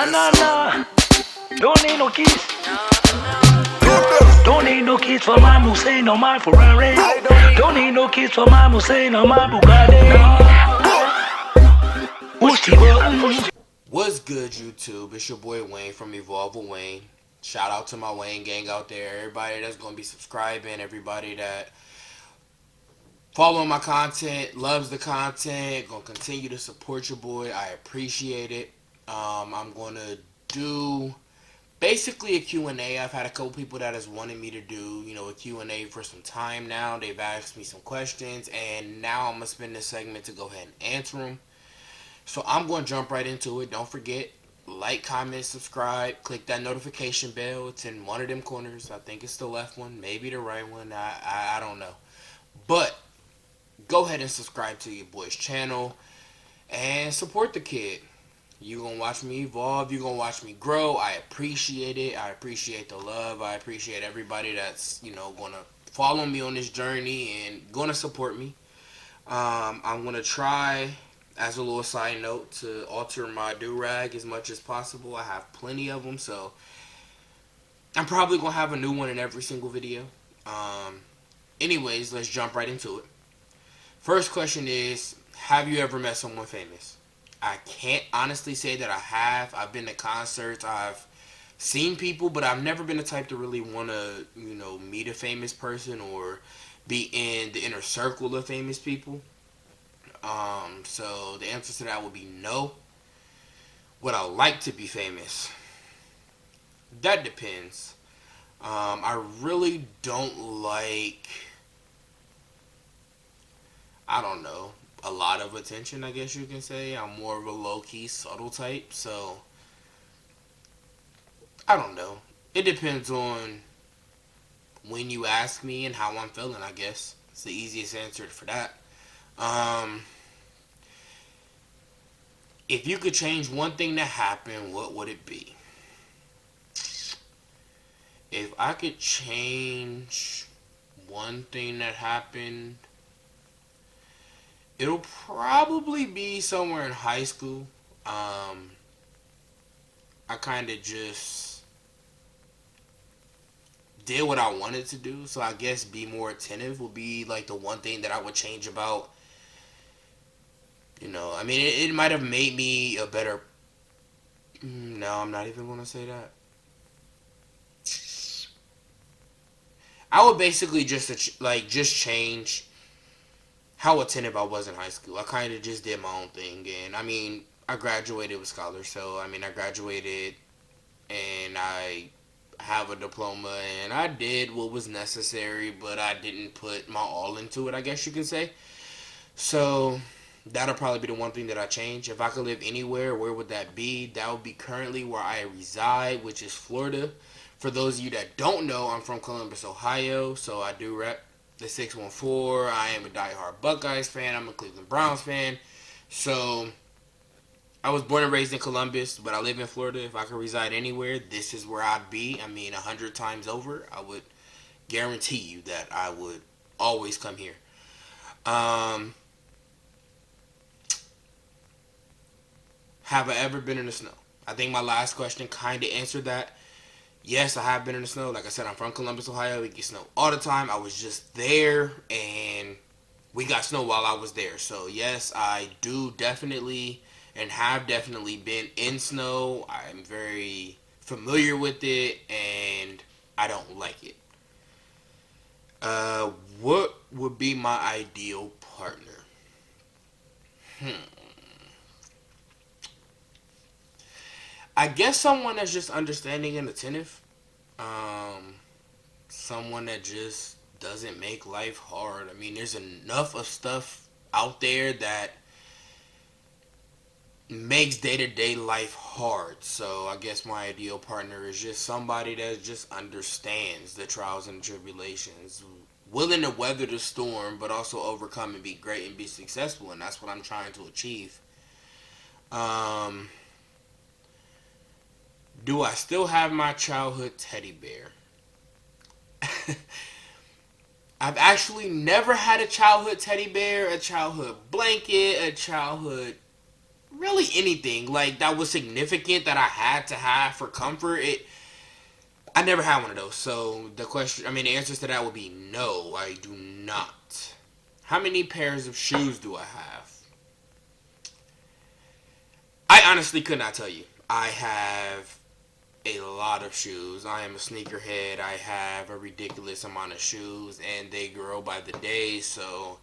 nah. Don't need no keys. Don't need no keys for my Hussein or my Ferrari. Don't need no keys for my Hussein or my Bugatti. What's good, YouTube? It's your boy Wayne from Evolve with Wayne. Shout out to my Wayne gang out there. Everybody that's going to be subscribing. Everybody that following my content, loves the content. Going to continue to support your boy. I appreciate it. I'm going to do basically a Q&A. I've had a couple people that has wanted me to do, a Q&A for some time now. They've asked me some questions, and now I'm going to spend this segment to go ahead and answer them. So I'm going to jump right into it. Don't forget, like, comment, subscribe, click that notification bell. It's in one of them corners. I think it's the left one, maybe the right one. I don't know. But go ahead and subscribe to your boy's channel and support the kid. You're going to watch me evolve. You're going to watch me grow. I appreciate it. I appreciate the love. I appreciate everybody that's, going to follow me on this journey and going to support me. I'm going to try, as a little side note, to alter my do-rag as much as possible. I have plenty of them, so I'm probably going to have a new one in every single video. Anyways, let's jump right into it. First question is, have you ever met someone famous? I can't honestly say that I have. I've been to concerts, I've seen people, but I've never been the type to really want to, meet a famous person or be in the inner circle of famous people. So the answer to that would be no. Would I like to be famous? That depends. I really don't like, I don't know, a lot of attention, I guess you can say. I'm more of a low-key, subtle type, so I don't know. It depends on when you ask me and how I'm feeling, I guess. It's the easiest answer for that. If you could change one thing that happened, what would it be? If I could change one thing that happened, it'll probably be somewhere in high school. I kind of just did what I wanted to do, so I guess be more attentive would be like the one thing that I would change about. It might have made me a better... No, I'm not even going to say that. I would basically just change how attentive I was in high school. I kind of just did my own thing. And, I graduated with scholars. So, I graduated and I have a diploma. And I did what was necessary, but I didn't put my all into it, I guess you can say. So that'll probably be the one thing that I change. If I could live anywhere, where would that be? That would be currently where I reside, which is Florida. For those of you that don't know, I'm from Columbus, Ohio, so I do rep the 614. I am a diehard Buckeyes fan. I'm a Cleveland Browns fan. So I was born and raised in Columbus, but I live in Florida. If I could reside anywhere, this is where I'd be. 100 times over, I would guarantee you that I would always come here. Have I ever been in the snow? I think my last question kind of answered that. Yes, I have been in the snow. Like I said, I'm from Columbus, Ohio. We get snow all the time. I was just there, and we got snow while I was there. So, yes, I do definitely and have definitely been in snow. I'm very familiar with it, and I don't like it. What would be my ideal partner? I guess someone that's just understanding and attentive. Someone that just doesn't make life hard. There's enough of stuff out there that makes day-to-day life hard. So I guess my ideal partner is just somebody that just understands the trials and tribulations, willing to weather the storm, but also overcome and be great and be successful. And that's what I'm trying to achieve. Do I still have my childhood teddy bear? I've actually never had a childhood teddy bear, a childhood blanket, a childhood... Really anything like that was significant that I had to have for comfort. I never had one of those. So the answers to that would be no, I do not. How many pairs of shoes do I have? I honestly could not tell you. I have a lot of shoes. I am a sneakerhead. I have a ridiculous amount of shoes, and they grow by the day. So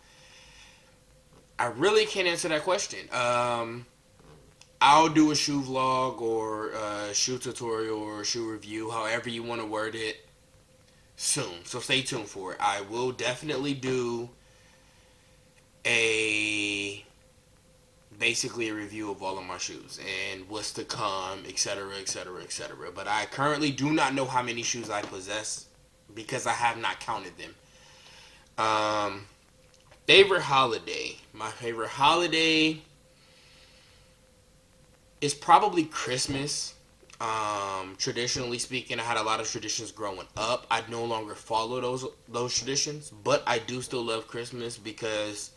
I really can't answer that question. I'll do a shoe vlog or a shoe tutorial or a shoe review, however you want to word it, soon. So stay tuned for it. I will definitely do basically a review of all of my shoes and what's to come, etc., etc., etc. But I currently do not know how many shoes I possess because I have not counted them. Favorite holiday. My favorite holiday is probably Christmas. Traditionally speaking, I had a lot of traditions growing up. I no longer follow those traditions, but I do still love Christmas because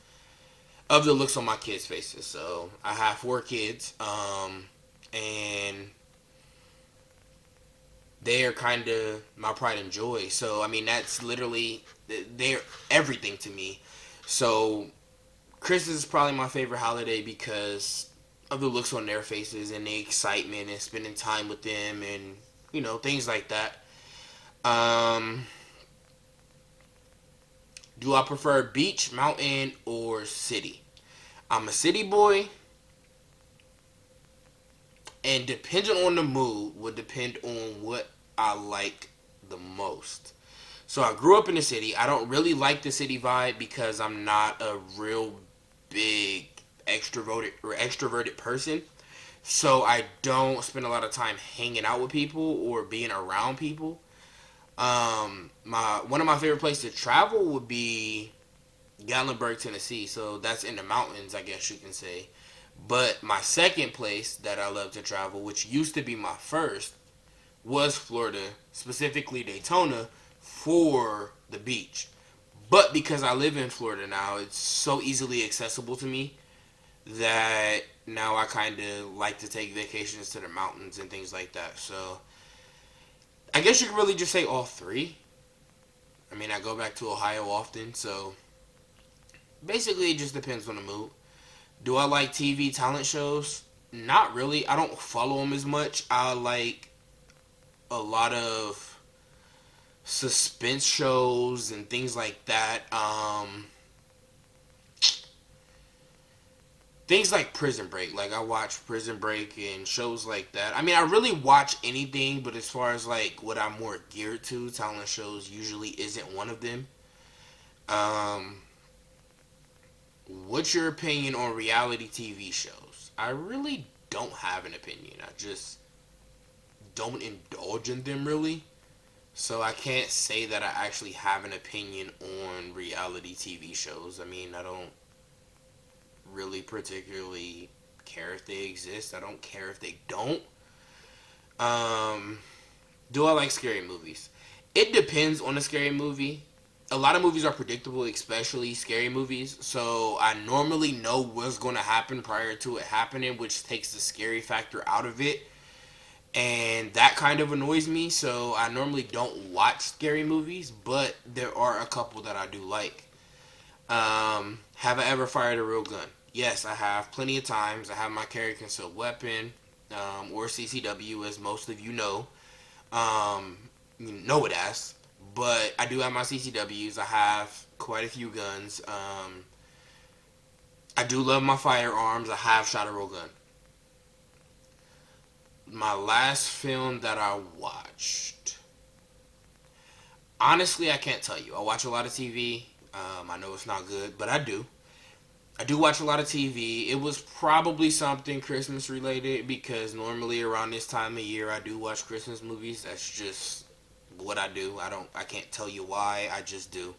of the looks on my kids' faces. So I have 4 kids, and they are kind of my pride and joy. So I mean, that's literally they're everything to me. So Christmas is probably my favorite holiday because of the looks on their faces and the excitement and spending time with them and things like that. Do I prefer beach, mountain, or city? I'm a city boy, and depending on the mood would depend on what I like the most. So I grew up in the city. I don't really like the city vibe because I'm not a real big extroverted person. So I don't spend a lot of time hanging out with people or being around people. One of my favorite places to travel would be Gatlinburg, Tennessee. So that's in the mountains, I guess you can say. But my second place that I love to travel, which used to be my first, was Florida, specifically Daytona, for the beach. But because I live in Florida now, it's so easily accessible to me that now I kind of like to take vacations to the mountains and things like that. So I guess you could really just say all 3. I mean, I go back to Ohio often, so basically it just depends on the mood. Do I like TV talent shows? Not really. I don't follow them as much. I like a lot of suspense shows and things like that. Things like Prison Break. Like, I watch Prison Break and shows like that. I mean, I really watch anything, but as far as like what I'm more geared to, talent shows usually isn't one of them. What's your opinion on reality TV shows? I really don't have an opinion. I just don't indulge in them really. So I can't say that I actually have an opinion on reality TV shows. I mean, I don't really particularly care if they exist. I don't care if they don't. Do I like scary movies? It depends on the scary movie. A lot of movies are predictable, especially scary movies. So I normally know what's going to happen prior to it happening, which takes the scary factor out of it. And that kind of annoys me. So I normally don't watch scary movies, but there are a couple that I do like. Have I ever fired a real gun? Yes, I have plenty of times. I have my carry concealed weapon, or CCW, as most of you know. You know it as. But I do have my CCWs. I have quite a few guns. I do love my firearms. I have shot a real gun. My last film that I watched. Honestly, I can't tell you. I watch a lot of TV. I know it's not good, but I do. I do watch a lot of TV. It was probably something Christmas related because normally around this time of year I do watch Christmas movies. That's just what I do. I can't tell you why. I just do.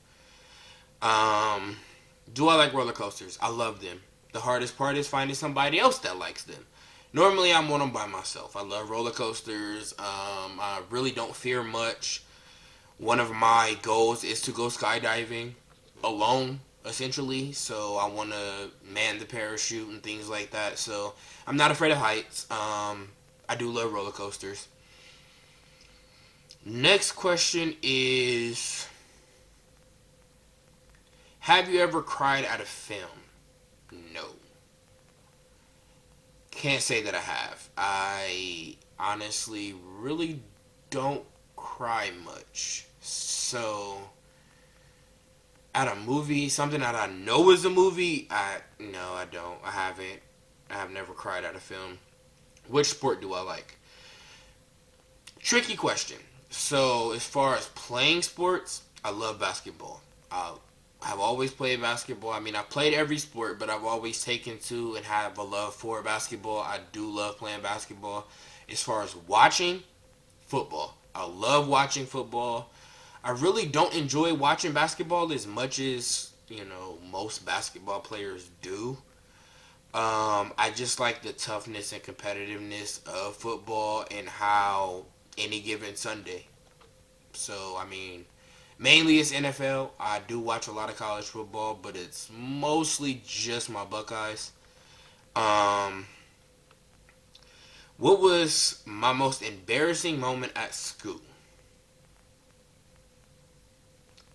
Do I like roller coasters? I love them. The hardest part is finding somebody else that likes them. Normally I'm on them by myself. I love roller coasters. I really don't fear much. One of my goals is to go skydiving alone. essentially. So I want to man the parachute and things like that. So I'm not afraid of heights. I do love roller coasters. Next question is, have you ever cried at a film? No. Can't say that I have. I honestly really don't cry much. So at a movie, something that I know is a movie, no, I don't. I haven't. I have never cried at a film. Which sport do I like? Tricky question. So as far as playing sports, I love basketball. I've always played basketball. I mean, I've played every sport, but I've always taken to and have a love for basketball. I do love playing basketball. As far as watching, football. I love watching football. I really don't enjoy watching basketball as much as, most basketball players do. I just like the toughness and competitiveness of football and how any given Sunday. So, I mean, mainly it's NFL. I do watch a lot of college football, but it's mostly just my Buckeyes. Um, what was my most embarrassing moment at school?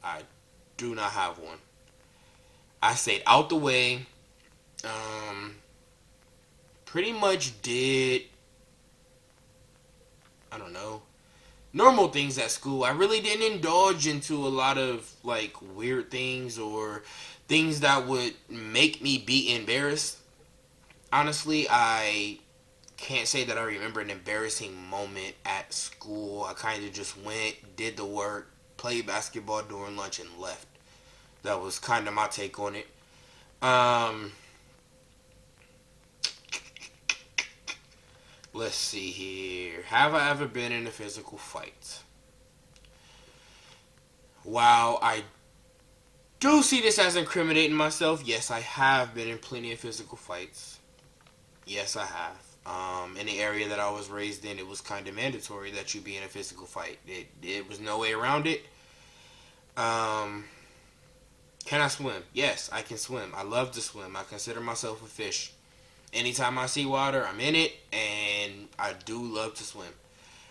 I do not have one. I stayed out the way. Um, Pretty much did, I don't know, normal things at school. I really didn't indulge into a lot of like weird things or things that would make me be embarrassed. Honestly, I can't say that I remember an embarrassing moment at school. I kind of just went, did the work, played basketball during lunch, and left. That was kind of my take on it. Um, let's see here. Have I ever been in a physical fight? While I do see this as incriminating myself, yes, I have been in plenty of physical fights. Yes, I have. In the area that I was raised in, it was kind of mandatory that you be in a physical fight. It was no way around it. Um, can I swim? Yes, I can swim. I love to swim. I consider myself a fish. Anytime I see water, I'm in it, and I do love to swim.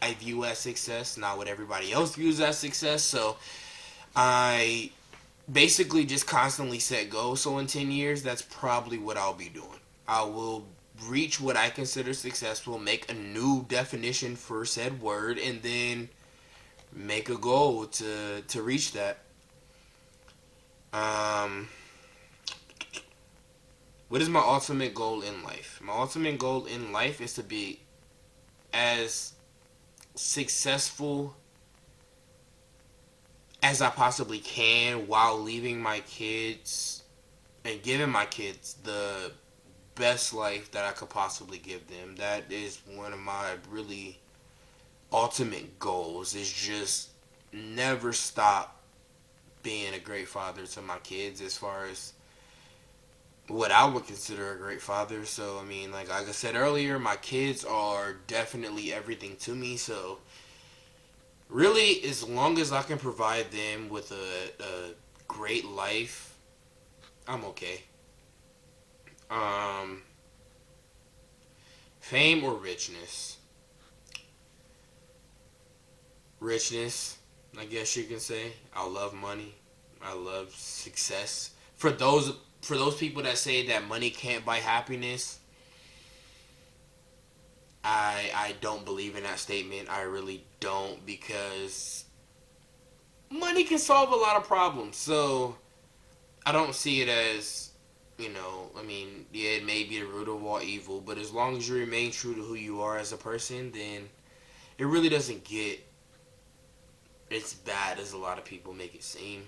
I view as success, not what everybody else views as success. So I basically just constantly set goals. So in 10 years, that's probably what I'll be doing. I will reach what I consider successful, make a new definition for said word, and then make a goal to reach that. Um, what is my ultimate goal in life? My ultimate goal in life is to be as successful as I possibly can while leaving my kids and giving my kids the best life that I could possibly give them. That is one of my really ultimate goals, is just never stop being a great father to my kids as far as what I would consider a great father. So, I mean, like I said earlier, my kids are definitely everything to me. So, really, as long as I can provide them with a great life, I'm okay. Um, Fame or richness? Richness, I guess you can say. I love money. I love success. For those people that say that money can't buy happiness, I don't believe in that statement. I really don't, because money can solve a lot of problems. So I don't see it as, I mean, yeah, it may be the root of all evil, but as long as you remain true to who you are as a person, then it really doesn't get as bad as a lot of people make it seem.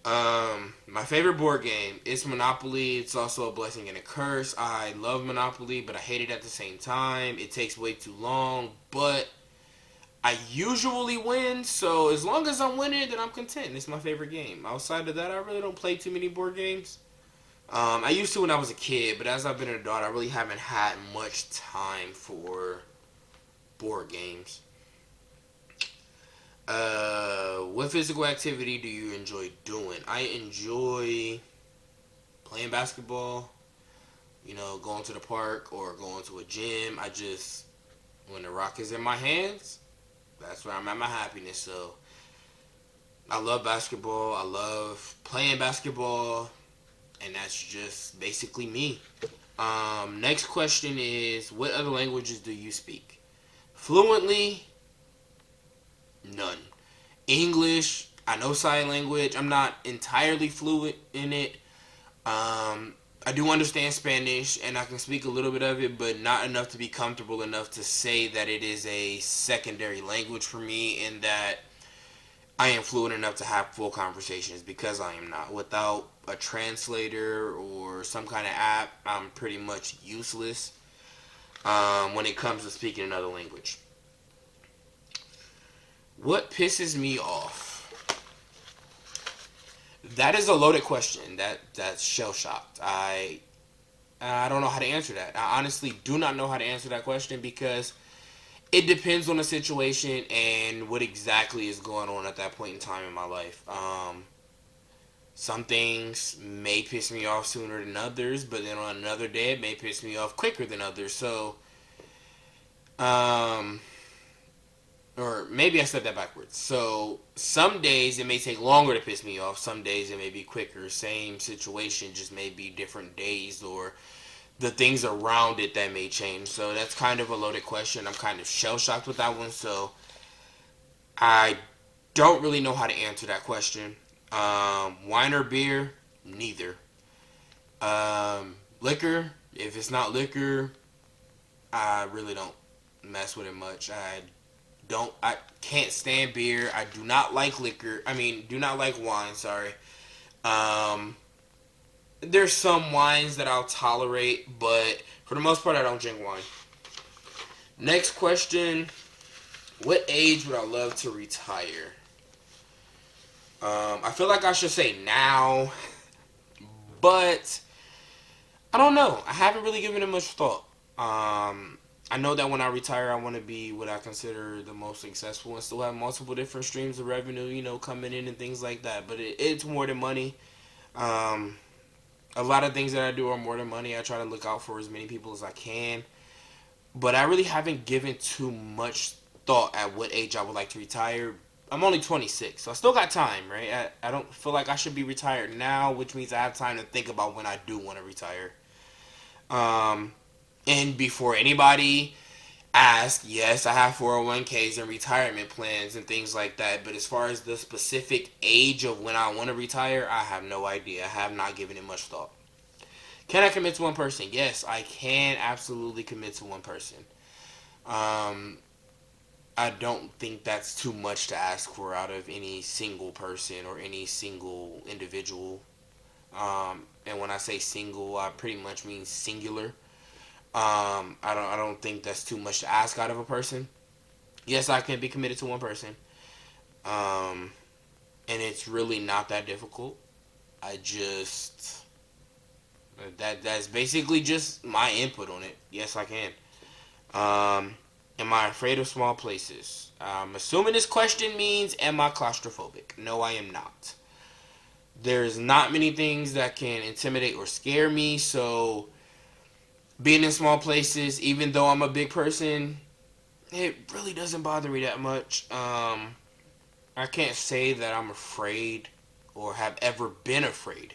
My favorite board game is Monopoly. It's also a blessing and a curse. I love Monopoly, but I hate it at the same time. It takes way too long, but I usually win, so as long as I'm winning, then I'm content. It's my favorite game. Outside of that, I really don't play too many board games. I used to when I was a kid, but as I've been an adult, I really haven't had much time for board games. What physical activity do you enjoy doing? I enjoy playing basketball, going to the park or going to a gym. When the rock is in my hands, that's where I'm at my happiness. So I love basketball. I love playing basketball, and that's just basically me. Next question is, what other languages do you speak? Fluently, none. English, I know sign language. I'm not entirely fluent in it. I do understand Spanish and I can speak a little bit of it, but not enough to be comfortable enough to say that it is a secondary language for me and that I am fluent enough to have full conversations, because I am not. Without a translator or some kind of app, I'm pretty much useless when it comes to speaking another language. What pisses me off? That is a loaded question. That's shell shocked. I don't know how to answer that. I honestly do not know how to answer that question, because it depends on the situation and what exactly is going on at that point in time in my life. Some things may piss me off sooner than others, but then on another day it may piss me off quicker than others. So, or maybe I said that backwards. So some days it may take longer to piss me off. Some days it may be quicker. Same situation, just may be different days, or the things around it that may change. So that's kind of a loaded question. I'm kind of shell shocked with that one. So I don't really know how to answer that question. Wine or beer? Neither. Liquor? If it's not liquor, I really don't mess with it much. I can't stand beer. I do not like liquor. Do not like wine, sorry. There's some wines that I'll tolerate, but for the most part, I don't drink wine. Next question. What age would I love to retire? I feel like I should say now, but I don't know. I haven't really given it much thought. I know that when I retire, I want to be what I consider the most successful and still have multiple different streams of revenue, coming in and things like that. But it's more than money. A lot of things that I do are more than money. I try to look out for as many people as I can. But I really haven't given too much thought at what age I would like to retire. I'm only 26, so I still got time, right? I don't feel like I should be retired now, which means I have time to think about when I do want to retire. And before anybody asks, yes, I have 401ks and retirement plans and things like that. But as far as the specific age of when I want to retire, I have no idea. I have not given it much thought. Can I commit to one person? Yes, I can absolutely commit to one person. I don't think that's too much to ask for out of any single person or any single individual. And when I say single, I pretty much mean singular. I don't think that's too much to ask out of a person. Yes, I can be committed to one person. And it's really not that difficult. That's basically just my input on it. Yes, I can. Am I afraid of small places? I'm assuming this question means, am I claustrophobic? No, I am not. There's not many things that can intimidate or scare me, so being in small places, even though I'm a big person, it really doesn't bother me that much. I can't say that I'm afraid or have ever been afraid.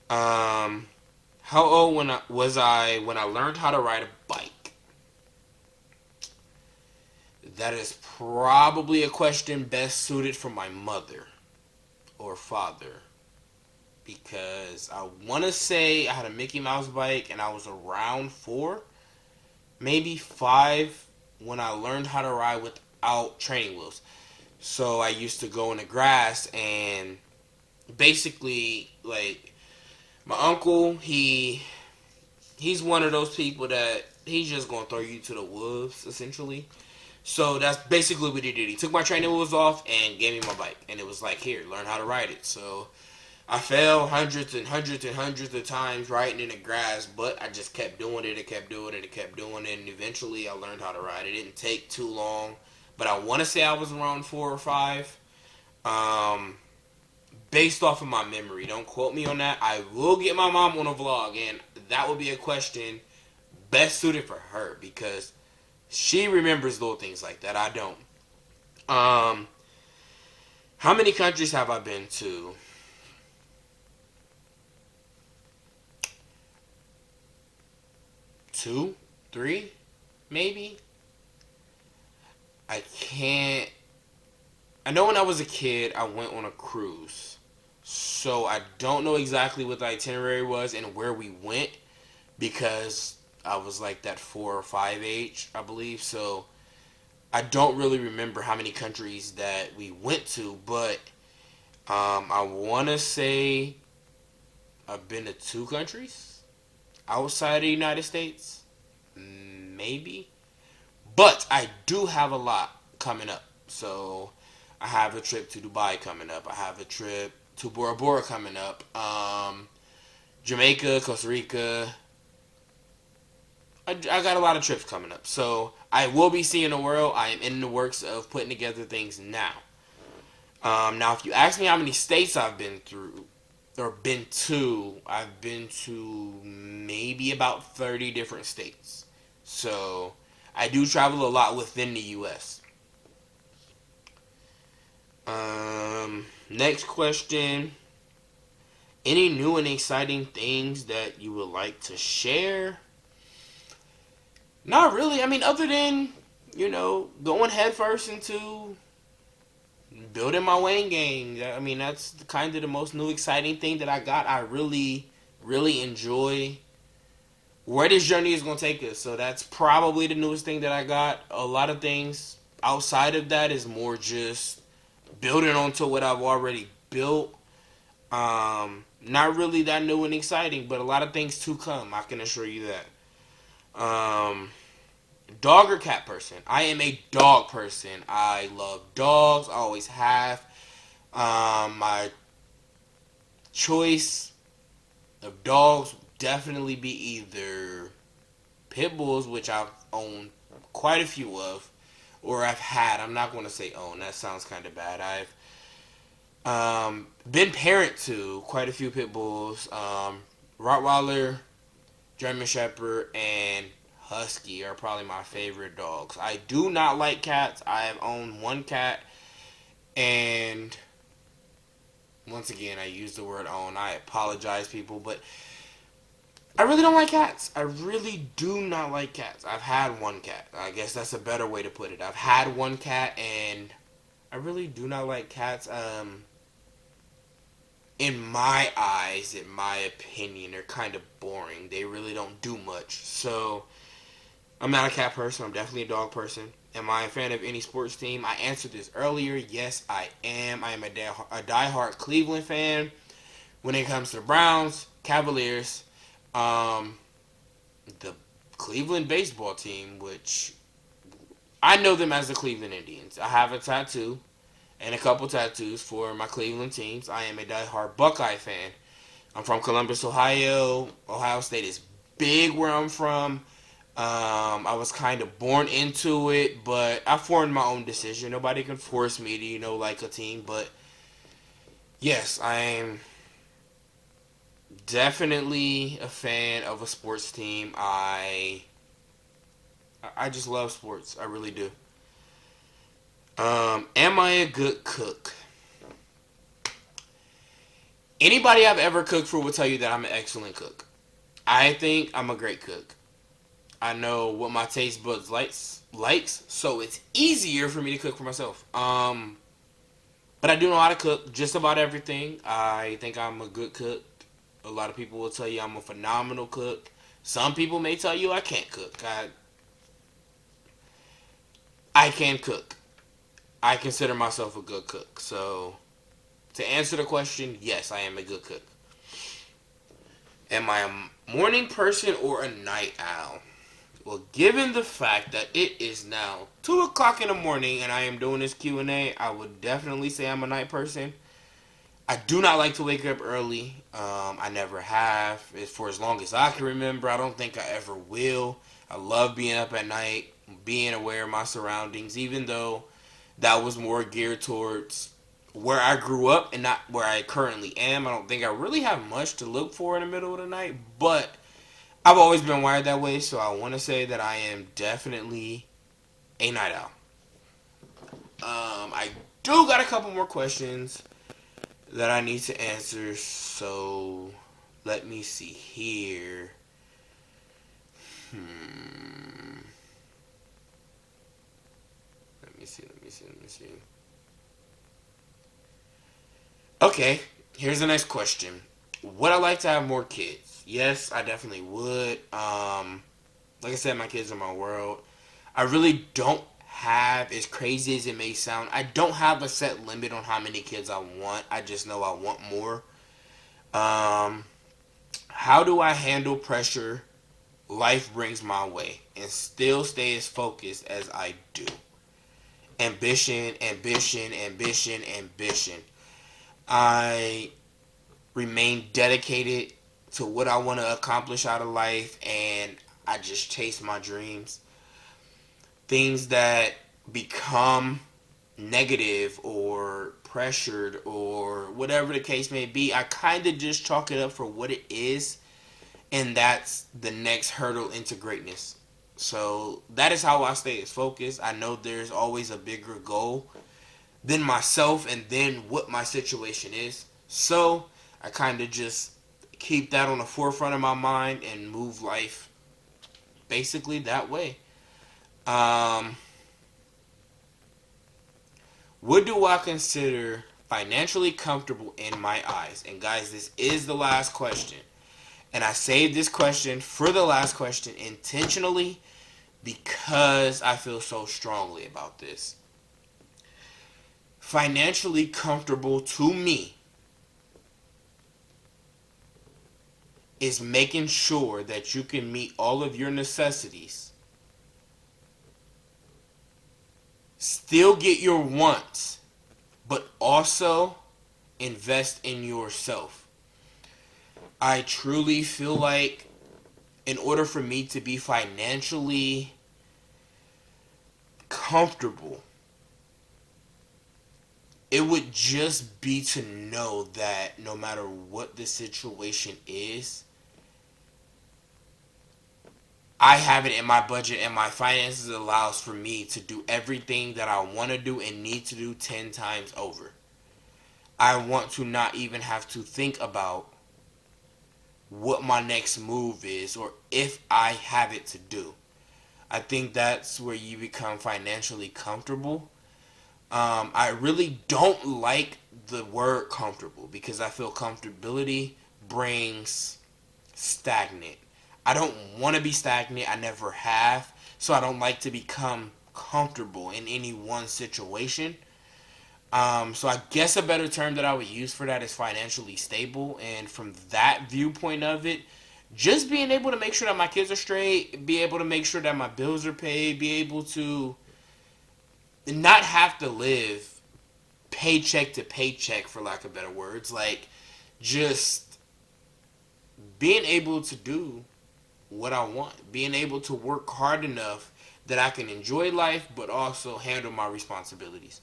How old was I when I learned how to ride a bike? That is probably a question best suited for my mother or father, because I want to say I had a Mickey Mouse bike and I was around 4, maybe 5 when I learned how to ride without training wheels. So I used to go in the grass and basically, like, my uncle, he's one of those people that he's just going to throw you to the wolves, essentially. So that's basically what he did. He took my training wheels off and gave me my bike. And it was like, here, learn how to ride it. So I fell hundreds and hundreds and hundreds of times riding in the grass, but I just kept doing it and kept doing it and kept doing it. And eventually I learned how to ride. It didn't take too long, but I want to say I was around 4 or 5. Based off of my memory. Don't quote me on that. I will get my mom on a vlog, and that will be a question best suited for her because she remembers little things like that. I don't. How many countries have I been to? 2, 3, maybe. I can't. I know when I was a kid, I went on a cruise. So I don't know exactly what the itinerary was and where we went because I was like that 4 or 5 age, I believe. So I don't really remember how many countries that we went to, but I want to say I've been to 2 countries outside of the United States, maybe. But I do have a lot coming up. So I have a trip to Dubai coming up. I have a trip to Bora Bora coming up. Jamaica, Costa Rica. I got a lot of trips coming up. So I will be seeing the world. I am in the works of putting together things now. Now, if you ask me how many states I've been through or been to, I've been to maybe about 30 different states. So I do travel a lot within the U.S. Next question. Any new and exciting things that you would like to share? Not really. I mean, other than, going headfirst into building my Wayne gang. I mean, that's kind of the most new exciting thing that I got. I really, really enjoy where this journey is going to take us. So that's probably the newest thing that I got. A lot of things outside of that is more just building onto what I've already built. Not really that new and exciting, but a lot of things to come. I can assure you that. Dog or cat person? I am a dog person. I love dogs. I always have. My choice of dogs would definitely be either pit bulls, which I've owned quite a few of, or I've had. I'm not going to say own. That sounds kind of bad. I've been parent to quite a few pit bulls. Rottweiler, German Shepherd, and Husky are probably my favorite dogs. I do not like cats. I have owned 1 cat, and once again, I use the word own. I apologize, people, but I really don't like cats. I really do not like cats. I've had 1 cat. I guess that's a better way to put it. I've had 1 cat, and I really do not like cats. In my eyes, in my opinion, they're kind of boring. They really don't do much. So I'm not a cat person. I'm definitely a dog person. Am I a fan of any sports team? I answered this earlier. Yes, I am. I am a diehard Cleveland fan. When it comes to the Browns, Cavaliers, the Cleveland baseball team, which I know them as the Cleveland Indians. I have a tattoo and a couple tattoos for my Cleveland teams. I am a diehard Buckeye fan. I'm from Columbus, Ohio. Ohio State is big where I'm from. I was kind of born into it, but I formed my own decision. Nobody can force me to, like a team. But yes, I am definitely a fan of a sports team. I just love sports. I really do. Am I a good cook? Anybody I've ever cooked for will tell you that I'm an excellent cook. I think I'm a great cook. I know what my taste buds likes, so it's easier for me to cook for myself. But I do know how to cook just about everything. I think I'm a good cook. A lot of people will tell you I'm a phenomenal cook. Some people may tell you I can't cook. I can cook. I consider myself a good cook. So, to answer the question, yes, I am a good cook. Am I a morning person or a night owl? Well, given the fact that it is now 2 o'clock in the morning and I am doing this Q&A, I would definitely say I'm a night person. I do not like to wake up early. I never have. For as long as I can remember, I don't think I ever will. I love being up at night, being aware of my surroundings, even though that was more geared towards where I grew up and not where I currently am. I don't think I really have much to look for in the middle of the night, but I've always been wired that way, so I want to say that I am definitely a night owl. I do got a couple more questions that I need to answer, so let me see here. Let me see. Okay, here's the next question. Would I like to have more kids? Yes, I definitely would. Like I said, my kids are my world. I really don't have, as crazy as it may sound, I don't have a set limit on how many kids I want. I just know I want more. How do I handle pressure life brings my way and still stay as focused as I do? Ambition, ambition, ambition, ambition. I remain dedicated to what I want to accomplish out of life, and I just chase my dreams. Things that become negative or pressured or whatever the case may be, I kind of just chalk it up for what it is, and that's the next hurdle into greatness. So that is how I stay as focused. I know there's always a bigger goal than myself and then what my situation is. So I kind of just keep that on the forefront of my mind and move life basically that way. What do I consider financially comfortable in my eyes? And guys, this is the last question. And I saved this question for the last question intentionally because I feel so strongly about this. Financially comfortable to me is making sure that you can meet all of your necessities, still get your wants, but also invest in yourself. I truly feel like in order for me to be financially comfortable, it would just be to know that no matter what the situation is, I have it in my budget and my finances allows for me to do everything that I want to do and need to do 10 times over. I want to not even have to think about what my next move is or if I have it to do. I think that's where you become financially comfortable. I really don't like the word comfortable because I feel comfortability brings stagnant. I don't want to be stagnant. I never have. So I don't like to become comfortable in any one situation. So I guess a better term that I would use for that is financially stable. And from that viewpoint of it, just being able to make sure that my kids are straight, be able to make sure that my bills are paid, be able to not have to live paycheck to paycheck, for lack of better words. Like, just being able to do what I want, being able to work hard enough that I can enjoy life but also handle my responsibilities.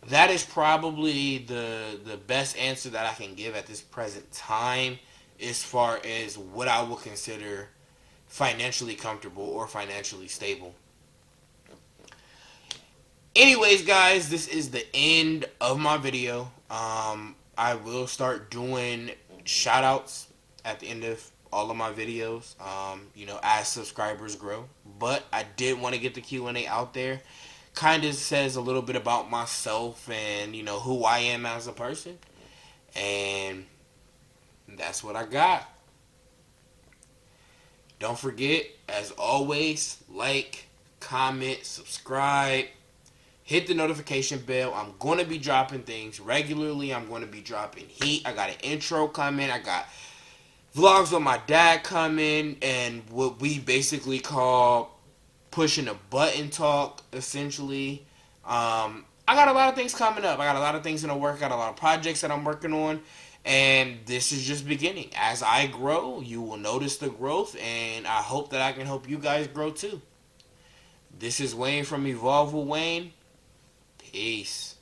That is probably the best answer that I can give at this present time as far as what I would consider financially comfortable or financially stable. Anyways, guys, this is the end of my video. I will start doing shout outs at the end of all of my videos, as subscribers grow. But I did want to get the Q&A out there. Kind of says a little bit about myself and, who I am as a person. And that's what I got. Don't forget, as always, like, comment, subscribe. Hit the notification bell. I'm going to be dropping things regularly. I'm going to be dropping heat. I got an intro coming. I got vlogs with my dad coming. And what we basically call pushing a button talk, essentially. I got a lot of things coming up. I got a lot of things in the work. I got a lot of projects that I'm working on. And this is just beginning. As I grow, you will notice the growth. And I hope that I can help you guys grow too. This is Wayne from Evolve with Wayne. Peace.